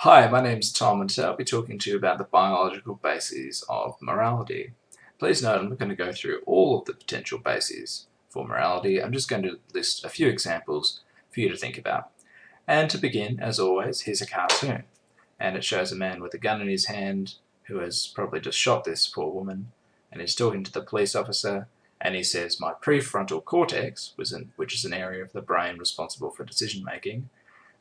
Hi, my name's Tom, and today I'll be talking to you about the biological bases of morality. Please note I'm not going to go through all of the potential bases for morality. I'm just going to list a few examples for you to think about. And to begin, as always, here's a cartoon. And it shows a man with a gun in his hand who has probably just shot this poor woman. And he's talking to the police officer, and he says, "My prefrontal cortex, which is an area of the brain responsible for decision making,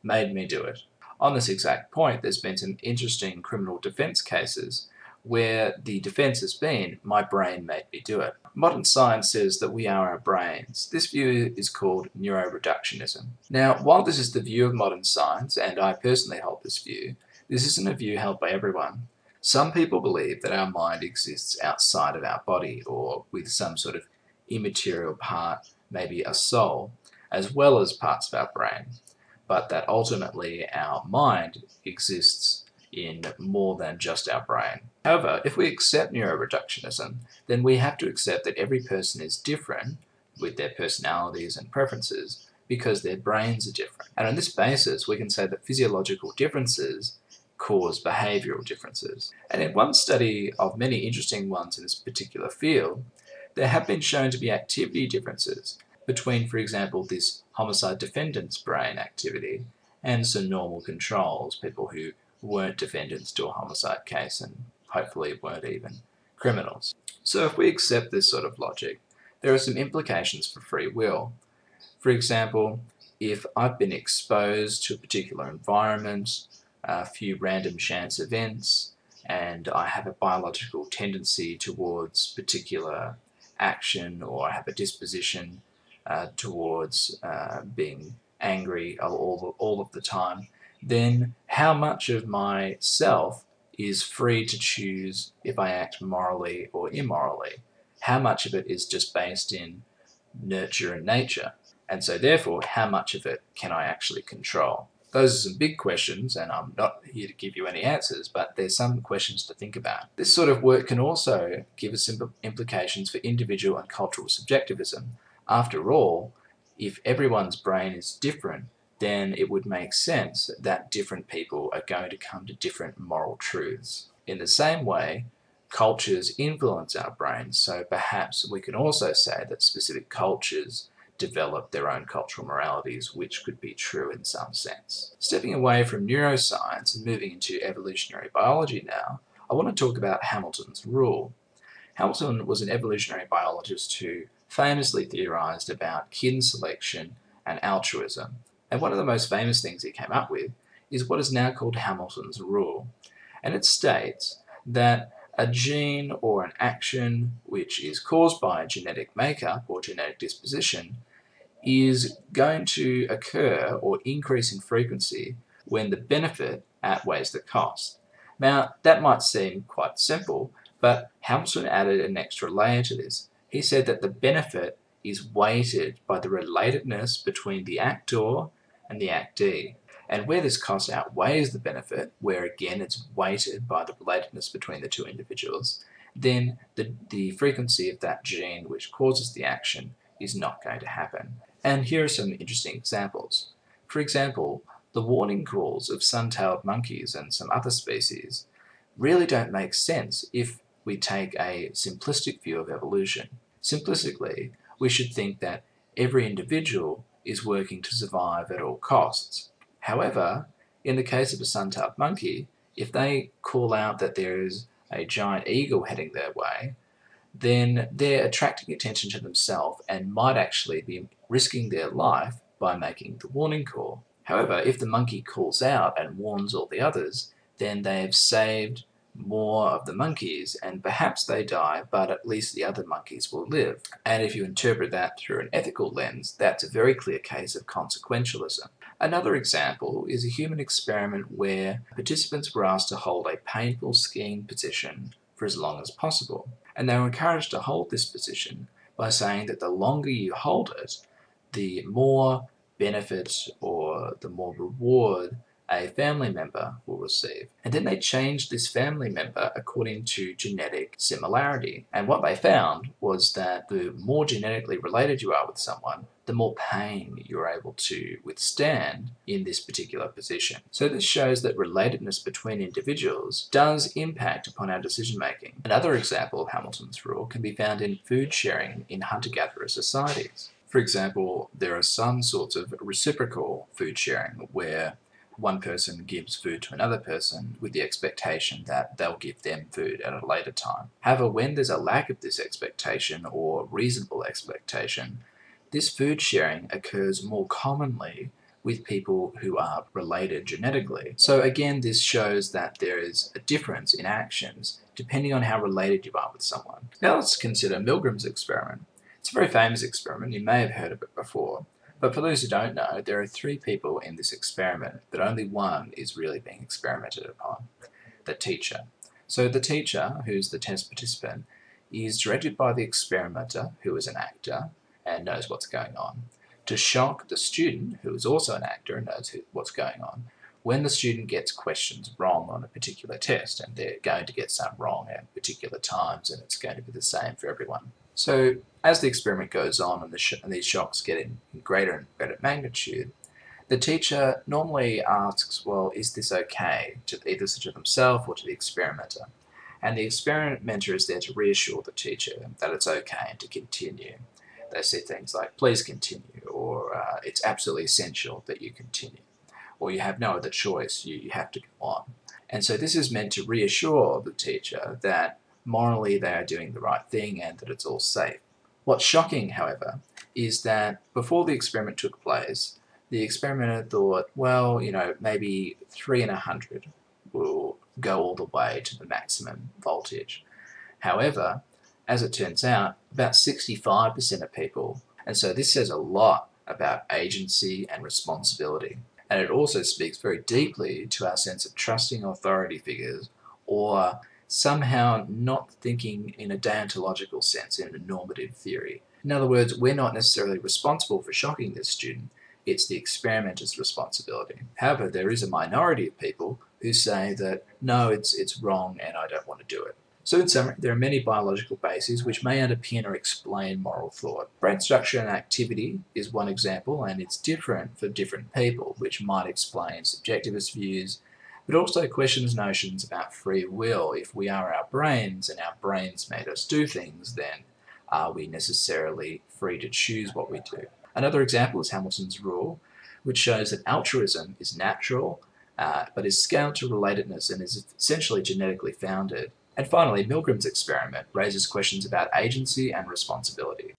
made me do it." On this exact point, there's been some interesting criminal defense cases where the defense has been, "My brain made me do it." Modern science says that we are our brains. This view is called neuroreductionism. Now, while this is the view of modern science, and I personally hold this view, this isn't a view held by everyone. Some people believe that our mind exists outside of our body, or with some sort of immaterial part, maybe a soul, as well as parts of our brain, but that ultimately our mind exists in more than just our brain. However, if we accept neuroreductionism, then we have to accept that every person is different with their personalities and preferences because their brains are different. And on this basis, we can say that physiological differences cause behavioral differences. And in one study of many interesting ones in this particular field, there have been shown to be activity differences between, for example, this homicide defendant's brain activity and some normal controls, people who weren't defendants to a homicide case and hopefully weren't even criminals. So if we accept this sort of logic, there are some implications for free will. For example, if I've been exposed to a particular environment, a few random chance events, and I have a biological tendency towards particular action, or I have a disposition towards being angry all of the time, then how much of myself is free to choose if I act morally or immorally? How much of it is just based in nurture and nature? And so therefore, how much of it can I actually control? Those are some big questions, and I'm not here to give you any answers, but there's some questions to think about. This sort of work can also give us some implications for individual and cultural subjectivism. After all, if everyone's brain is different, then it would make sense that different people are going to come to different moral truths. In the same way, cultures influence our brains, so perhaps we can also say that specific cultures develop their own cultural moralities, which could be true in some sense. Stepping away from neuroscience and moving into evolutionary biology now, I want to talk about Hamilton's rule. Hamilton was an evolutionary biologist who famously theorized about kin selection and altruism. And one of the most famous things he came up with is what is now called Hamilton's rule. And it states that a gene or an action which is caused by genetic makeup or genetic disposition is going to occur or increase in frequency when the benefit outweighs the cost. Now, that might seem quite simple, but Hamilton added an extra layer to this. He said that the benefit is weighted by the relatedness between the actor and the actee. And where this cost outweighs the benefit, where again it's weighted by the relatedness between the two individuals, then the frequency of that gene which causes the action is not going to happen. And here are some interesting examples. For example, the warning calls of sun-tailed monkeys and some other species really don't make sense if we take a simplistic view of evolution. Simplistically, we should think that every individual is working to survive at all costs. However, in the case of a sun-tailed monkey, if they call out that there is a giant eagle heading their way, then they're attracting attention to themselves and might actually be risking their life by making the warning call. However, if the monkey calls out and warns all the others, then they have saved more of the monkeys, and perhaps they die, but at least the other monkeys will live. And if you interpret that through an ethical lens, that's a very clear case of consequentialism. Another example is a human experiment where participants were asked to hold a painful skiing position for as long as possible. And they were encouraged to hold this position by saying that the longer you hold it, the more benefit or the more reward a family member will receive. And then they changed this family member according to genetic similarity. And what they found was that the more genetically related you are with someone, the more pain you're able to withstand in this particular position. So this shows that relatedness between individuals does impact upon our decision making. Another example of Hamilton's rule can be found in food sharing in hunter-gatherer societies. For example, there are some sorts of reciprocal food sharing where one person gives food to another person with the expectation that they'll give them food at a later time. However, when there's a lack of this expectation or reasonable expectation, this food sharing occurs more commonly with people who are related genetically. So again, this shows that there is a difference in actions depending on how related you are with someone. Now let's consider Milgram's experiment. It's a very famous experiment, you may have heard of it before. But for those who don't know, there are 3 people in this experiment, but only one is really being experimented upon, the teacher. So the teacher, who's the test participant, is directed by the experimenter, who is an actor and knows what's going on, to shock the student, who is also an actor and knows what's going on, when the student gets questions wrong on a particular test, and they're going to get some wrong at particular times, and it's going to be the same for everyone. So as the experiment goes on and these shocks get in greater and greater magnitude, the teacher normally asks, well, is this okay, to either to themselves or to the experimenter? And the experimenter is there to reassure the teacher that it's okay and to continue. They say things like, please continue, or it's absolutely essential that you continue, or you have no other choice, you have to go on. And so this is meant to reassure the teacher that morally they are doing the right thing and that it's all safe. What's shocking, however, is that before the experiment took place, the experimenter thought, well, maybe 3 in 100 will go all the way to the maximum voltage. However, as it turns out, about 65% of people, and so this says a lot about agency and responsibility. And it also speaks very deeply to our sense of trusting authority figures, or somehow not thinking in a deontological sense, in a normative theory. In other words, we're not necessarily responsible for shocking this student, it's the experimenter's responsibility. However, there is a minority of people who say that, no, it's wrong and I don't want to do it. So in summary, there are many biological bases which may underpin or explain moral thought. Brain structure and activity is one example, and it's different for different people, which might explain subjectivist views, but also questions notions about free will. If we are our brains and our brains made us do things, then are we necessarily free to choose what we do? Another example is Hamilton's rule, which shows that altruism is natural, but is scaled to relatedness and is essentially genetically founded. And finally, Milgram's experiment raises questions about agency and responsibility.